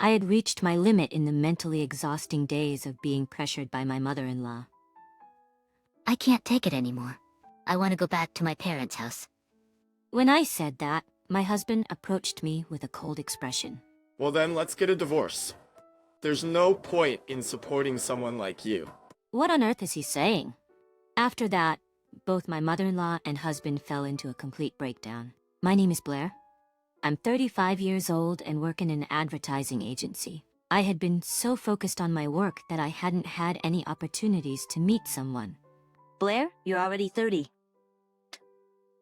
I had reached my limit in the mentally exhausting days of being pressured by my mother-in-law. I can't take it anymore. I want to go back to my parents' house. When I said that, my husband approached me with a cold expression. Well then, let's get a divorce. There's no point in supporting someone like you. What on earth is he saying? After that, both my mother-in-law and husband fell into a complete breakdown. My name is Blair. I'm 35 years old and work in an advertising agency. I had been so focused on my work that I hadn't had any opportunities to meet someone. Blair, you're already 30.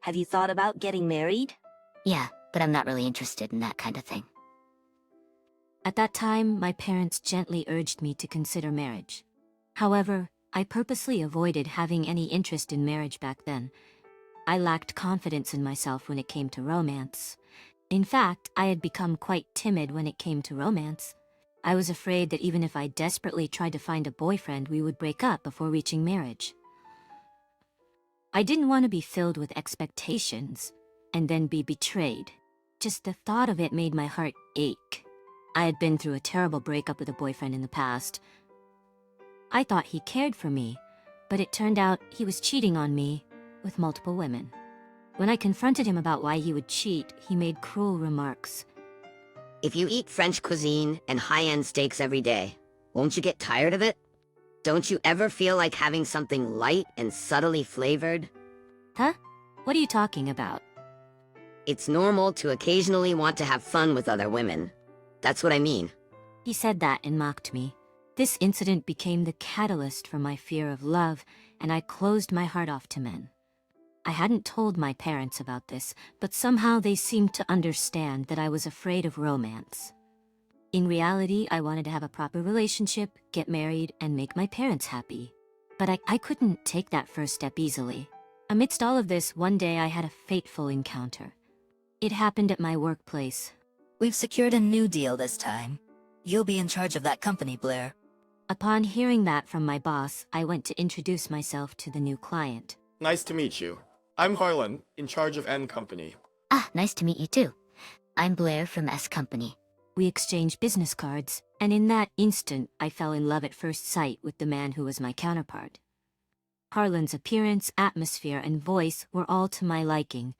Have you thought about getting married? Yeah, but I'm not really interested in that kind of thing. At that time, my parents gently urged me to consider marriage. However, I purposely avoided having any interest in marriage back then. I lacked confidence in myself when it came to romance. In fact, I had become quite timid when it came to romance. I was afraid that even if I desperately tried to find a boyfriend, we would break up before reaching marriage. I didn't want to be filled with expectations and then be betrayed. Just the thought of it made my heart ache. I had been through a terrible breakup with a boyfriend in the past. I thought he cared for me, but it turned out he was cheating on me with multiple women. When I confronted him about why he would cheat, he made cruel remarks. If you eat French cuisine and high-end steaks every day, won't you get tired of it? Don't you ever feel like having something light and subtly flavored? Huh? What are you talking about? It's normal to occasionally want to have fun with other women. That's what I mean. He said that and mocked me. This incident became the catalyst for my fear of love, and I closed my heart off to men. I hadn't told my parents about this, but somehow they seemed to understand that I was afraid of romance. In reality, I wanted to have a proper relationship, get married, and make my parents happy. But I couldn't take that first step easily. Amidst all of this, one day I had a fateful encounter. It happened at my workplace. We've secured a new deal this time. You'll be in charge of that company, Blair. Upon hearing that from my boss, I went to introduce myself to the new client. Nice to meet you. I'm Harlan, in charge of N Company. Ah, nice to meet you too. I'm Blair from S Company. We exchanged business cards, and in that instant, I fell in love at first sight with the man who was my counterpart. Harlan's appearance, atmosphere, and voice were all to my liking.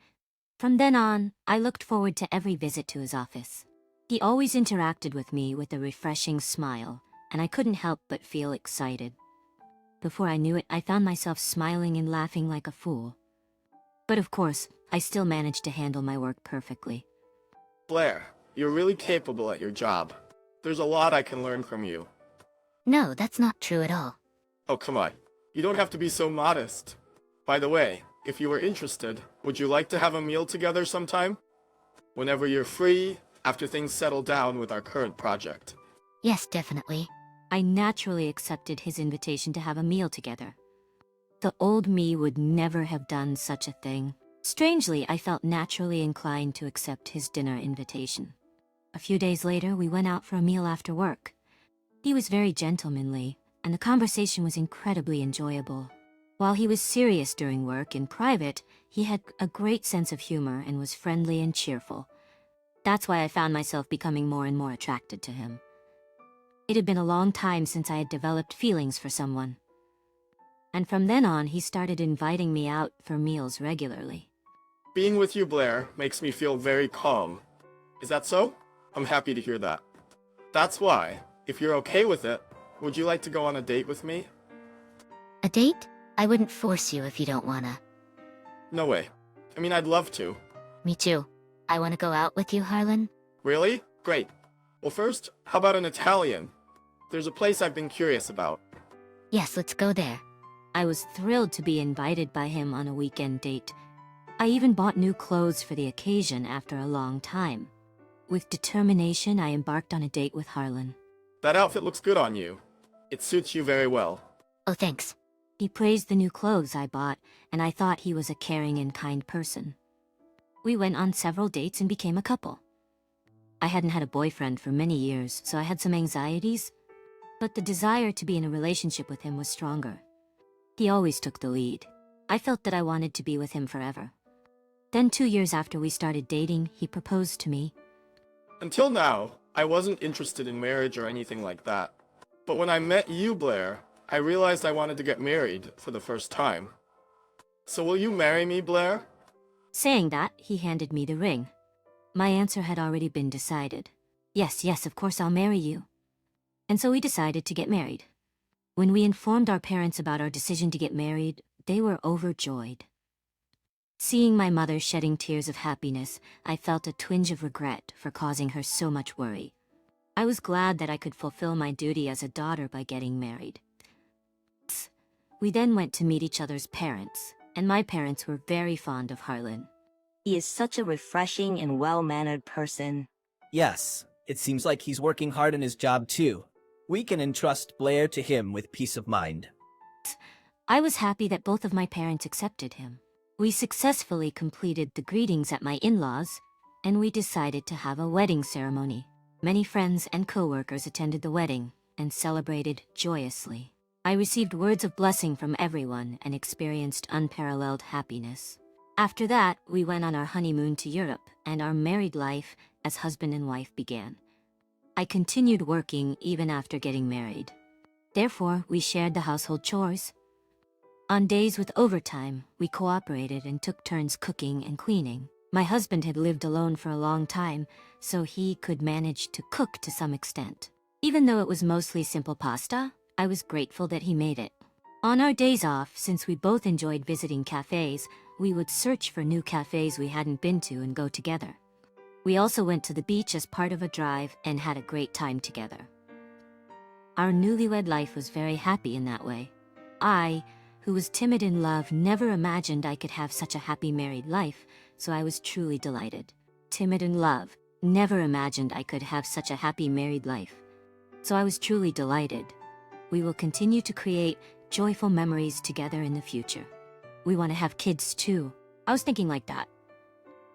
From then on, I looked forward to every visit to his office. He always interacted with me with a refreshing smile, and I couldn't help but feel excited. Before I knew it, I found myself smiling and laughing like a fool. But of course, I still managed to handle my work perfectly. Blair, you're really capable at your job. There's a lot I can learn from you. No, that's not true at all. Oh, come on. You don't have to be so modest. By the way, if you were interested, would you like to have a meal together sometime? Whenever you're free, after things settle down with our current project. Yes, definitely. I naturally accepted his invitation to have a meal together. The old me would never have done such a thing. Strangely, I felt naturally inclined to accept his dinner invitation. A few days later, we went out for a meal after work. He was very gentlemanly, and the conversation was incredibly enjoyable. While he was serious during work, in private, he had a great sense of humor and was friendly and cheerful. That's why I found myself becoming more and more attracted to him. It had been a long time since I had developed feelings for someone. And from then on, he started inviting me out for meals regularly. Being with you, Blair, makes me feel very calm. Is that so? I'm happy to hear that. That's why, if you're okay with it, would you like to go on a date with me? A date? I wouldn't force you if you don't wanna. No way. I mean, I'd love to. Me too. I wanna go out with you, Harlan? Really? Great. Well, first, how about an Italian? There's a place I've been curious about. Yes, let's go there. I was thrilled to be invited by him on a weekend date. I even bought new clothes for the occasion after a long time. With determination, I embarked on a date with Harlan. That outfit looks good on you. It suits you very well. Oh, thanks. He praised the new clothes I bought, and I thought he was a caring and kind person. We went on several dates and became a couple. I hadn't had a boyfriend for many years, so I had some anxieties, but the desire to be in a relationship with him was stronger. He always took the lead. I felt that I wanted to be with him forever. Then 2 years after we started dating, he proposed to me. Until now, I wasn't interested in marriage or anything like that. But when I met you, Blair, I realized I wanted to get married for the first time. So will you marry me, Blair? Saying that, he handed me the ring. My answer had already been decided. Yes, yes, of course I'll marry you. And so we decided to get married. When we informed our parents about our decision to get married, they were overjoyed. Seeing my mother shedding tears of happiness, I felt a twinge of regret for causing her so much worry. I was glad that I could fulfill my duty as a daughter by getting married. We then went to meet each other's parents, and my parents were very fond of Harlan. He is such a refreshing and well-mannered person. Yes, it seems like he's working hard in his job too. We can entrust Blair to him with peace of mind. I was happy that both of my parents accepted him. We successfully completed the greetings at my in-laws, and we decided to have a wedding ceremony. Many friends and co-workers attended the wedding and celebrated joyously. I received words of blessing from everyone and experienced unparalleled happiness. After that, we went on our honeymoon to Europe, and our married life as husband and wife began. I continued working even after getting married. Therefore, we shared the household chores. On days with overtime, we cooperated and took turns cooking and cleaning. My husband had lived alone for a long time, so he could manage to cook to some extent. Even though it was mostly simple pasta, I was grateful that he made it. On our days off, since we both enjoyed visiting cafes, we would search for new cafes we hadn't been to and go together. We also went to the beach as part of a drive and had a great time together. Our newlywed life was very happy in that way. I, who was timid in love, never imagined I could have such a happy married life, so I was truly delighted. Timid in love, never imagined I could have such a happy married life, so I was truly delighted. We will continue to create joyful memories together in the future. We want to have kids too. I was thinking like that.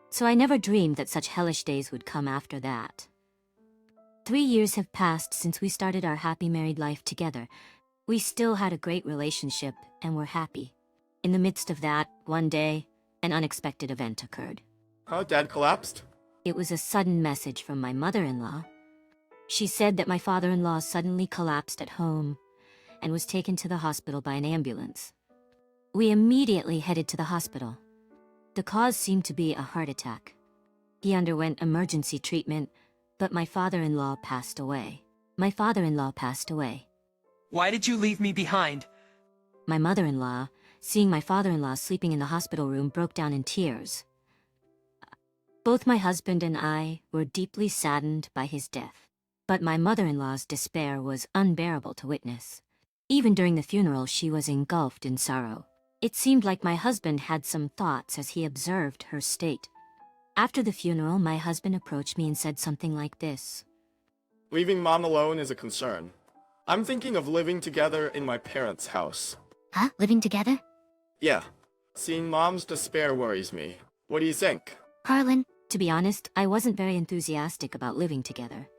So I never dreamed that such hellish days would come after that. 3 years have passed since we started our happy married life together. We still had a great relationship and were happy. In the midst of that, one day, an unexpected event occurred. Huh? Dad collapsed? It was a sudden message from my mother-in-law. She said that my father-in-law suddenly collapsed at home and was taken to the hospital by an ambulance. We immediately headed to the hospital. The cause seemed to be a heart attack. He underwent emergency treatment, but my father-in-law passed away. My father-in-law passed away. Why did you leave me behind? My mother-in-law, seeing my father-in-law sleeping in the hospital room, broke down in tears. Both my husband and I were deeply saddened by his death, but my mother-in-law's despair was unbearable to witness. Even during the funeral, she was engulfed in sorrow. It seemed like my husband had some thoughts as he observed her state. After the funeral, my husband approached me and said something like this. Leaving Mom alone is a concern. I'm thinking of living together in my parents' house. Huh? Living together? Yeah. Seeing Mom's despair worries me. What do you think? Harlan? To be honest, I wasn't very enthusiastic about living together.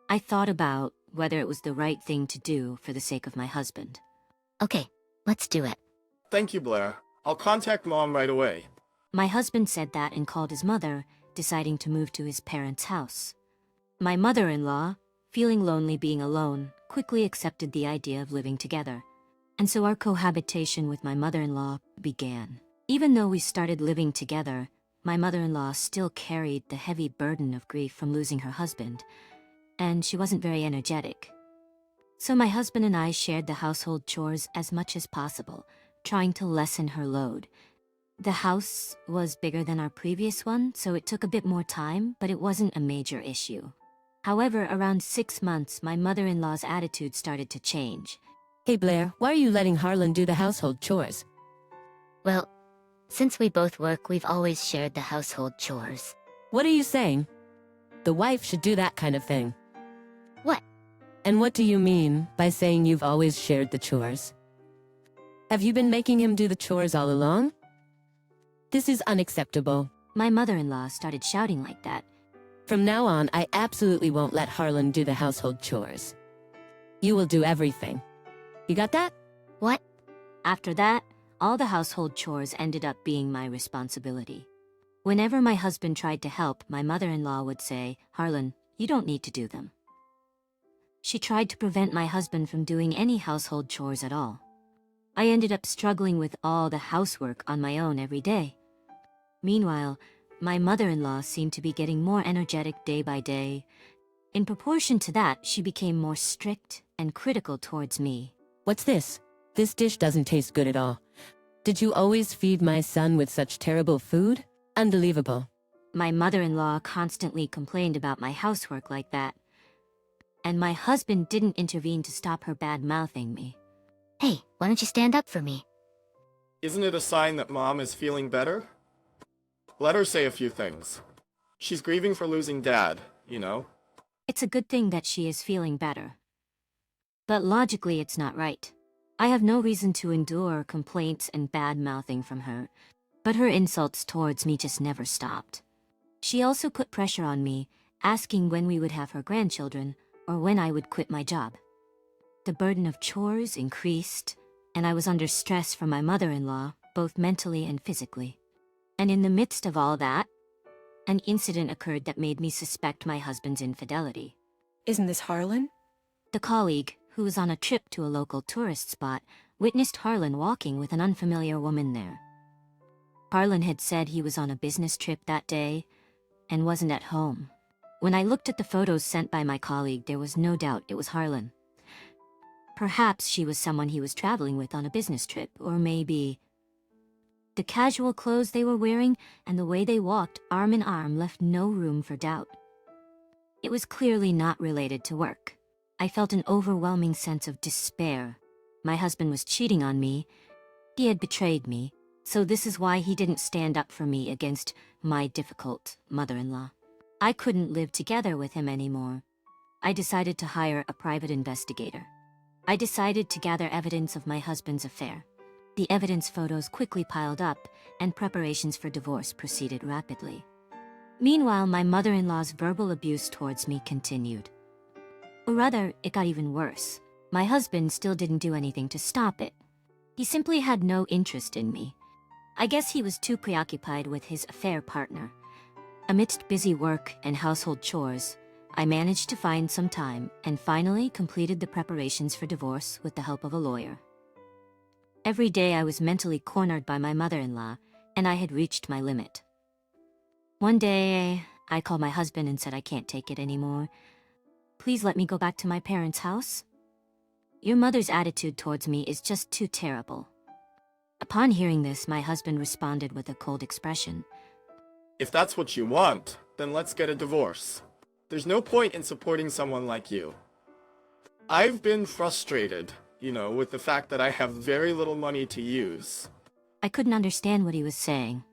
I thought about whether it was the right thing to do for the sake of my husband. Okay, let's do it. Thank you, Blair. I'll contact Mom right away. My husband said that and called his mother, deciding to move to his parents' house. My mother-in-law, feeling lonely being alone, quickly accepted the idea of living together. And so our cohabitation with my mother-in-law began. Even though we started living together, my mother-in-law still carried the heavy burden of grief from losing her husband, and she wasn't very energetic. So my husband and I shared the household chores as much as possible, trying to lessen her load. The house was bigger than our previous one, so it took a bit more time, but it wasn't a major issue. However, around 6 months, my mother-in-law's attitude started to change. Hey Blair, why are you letting Harlan do the household chores? Well, since we both work, we've always shared the household chores. What are you saying? The wife should do that kind of thing. What? And what do you mean by saying you've always shared the chores? Have you been making him do the chores all along? This is unacceptable. My mother-in-law started shouting like that. From now on, I absolutely won't let Harlan do the household chores. You will do everything. You got that? What? After that, all the household chores ended up being my responsibility. Whenever my husband tried to help, my mother-in-law would say, "Harlan, You don't need to do them. She tried to prevent my husband from doing any household chores at all. I ended up struggling with all the housework on my own every day. Meanwhile, my mother-in-law seemed to be getting more energetic day by day. In proportion to that, she became more strict and critical towards me. What's this? This dish doesn't taste good at all. Did you always feed my son with such terrible food? Unbelievable. My mother-in-law constantly complained about my housework like that, and my husband didn't intervene to stop her bad-mouthing me. Hey, why don't you stand up for me? Isn't it a sign that Mom is feeling better? Let her say a few things. She's grieving for losing Dad, you know? It's a good thing that she is feeling better. But logically, it's not right. I have no reason to endure complaints and bad-mouthing from her, but her insults towards me just never stopped. She also put pressure on me, asking when we would have her grandchildren, or when I would quit my job. The burden of chores increased, and I was under stress from my mother-in-law, both mentally and physically. And in the midst of all that, an incident occurred that made me suspect my husband's infidelity. Isn't this Harlan? The colleague, who was on a trip to a local tourist spot, witnessed Harlan walking with an unfamiliar woman there. Harlan had said he was on a business trip that day and wasn't at home. When I looked at the photos sent by my colleague, there was no doubt it was Harlan. Perhaps she was someone he was traveling with on a business trip, or maybe... The casual clothes they were wearing and the way they walked arm in arm left no room for doubt. It was clearly not related to work. I felt an overwhelming sense of despair. My husband was cheating on me. He had betrayed me, so this is why he didn't stand up for me against my difficult mother-in-law. I couldn't live together with him anymore. I decided to hire a private investigator. I decided to gather evidence of my husband's affair. The evidence photos quickly piled up, and preparations for divorce proceeded rapidly. Meanwhile, my mother-in-law's verbal abuse towards me continued. Or rather, it got even worse. My husband still didn't do anything to stop it. He simply had no interest in me. I guess he was too preoccupied with his affair partner. Amidst busy work and household chores, I managed to find some time and finally completed the preparations for divorce with the help of a lawyer. Every day I was mentally cornered by my mother-in-law, and I had reached my limit. One day, I called my husband and said I can't take it anymore. Please let me go back to my parents' house. Your mother's attitude towards me is just too terrible. Upon hearing this, my husband responded with a cold expression. If that's what you want, then let's get a divorce. There's no point in supporting someone like you. I've been frustrated, with the fact that I have very little money to use. I couldn't understand what he was saying.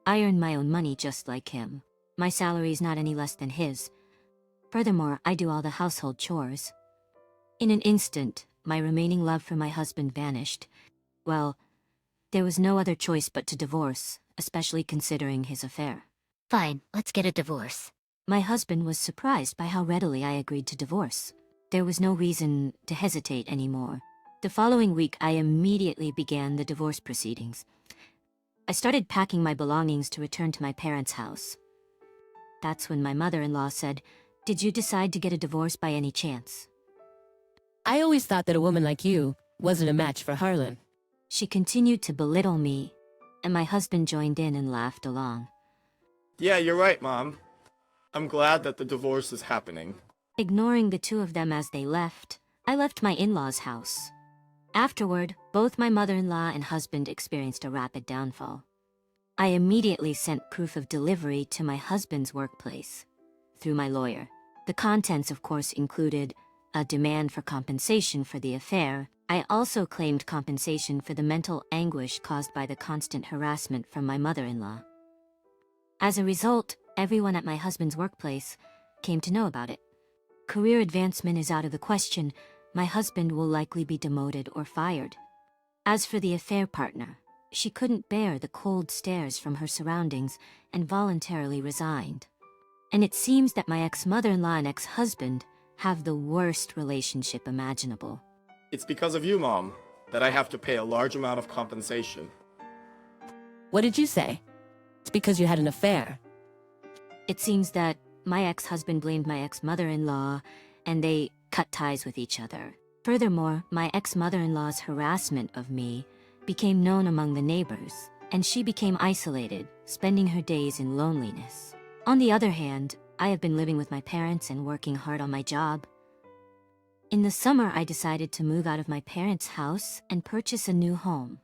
I earn my own money just like him. My salary is not any less than his. Furthermore, I do all the household chores. In an instant, my remaining love for my husband vanished. Well, there was no other choice but to divorce, especially considering his affair. Fine, let's get a divorce. My husband was surprised by how readily I agreed to divorce. There was no reason to hesitate anymore. The following week, I immediately began the divorce proceedings. I started packing my belongings to return to my parents' house. That's when my mother-in-law said, "Did you decide to get a divorce by any chance?" I always thought that a woman like you wasn't a match for Harlan. She continued to belittle me, and my husband joined in and laughed along. Yeah, you're right, Mom. I'm glad that the divorce is happening. Ignoring the two of them as they left, I left my in-laws' house. Afterward, both my mother-in-law and husband experienced a rapid downfall. I immediately sent proof of delivery to my husband's workplace, through my lawyer. The contents, of course, included a demand for compensation for the affair. I also claimed compensation for the mental anguish caused by the constant harassment from my mother-in-law. As a result, everyone at my husband's workplace came to know about it. Career advancement is out of the question. My husband will likely be demoted or fired. As for the affair partner, she couldn't bear the cold stares from her surroundings and voluntarily resigned. And it seems that my ex-mother-in-law and ex-husband have the worst relationship imaginable. It's because of you, Mom, that I have to pay a large amount of compensation. What did you say? It's because you had an affair. It seems that my ex-husband blamed my ex-mother-in-law, and they cut ties with each other. Furthermore, my ex-mother-in-law's harassment of me became known among the neighbors, and she became isolated, spending her days in loneliness. On the other hand, I have been living with my parents and working hard on my job. In the summer, I decided to move out of my parents' house and purchase a new home.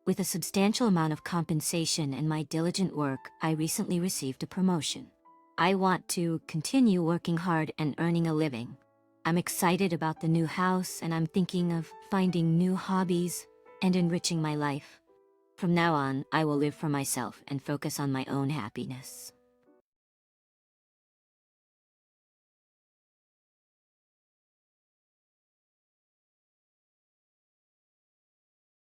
With a substantial amount of compensation and my diligent work, I recently received a promotion. I want to continue working hard and earning a living. I'm excited about the new house, and I'm thinking of finding new hobbies and enriching my life. From now on, I will live for myself and focus on my own happiness.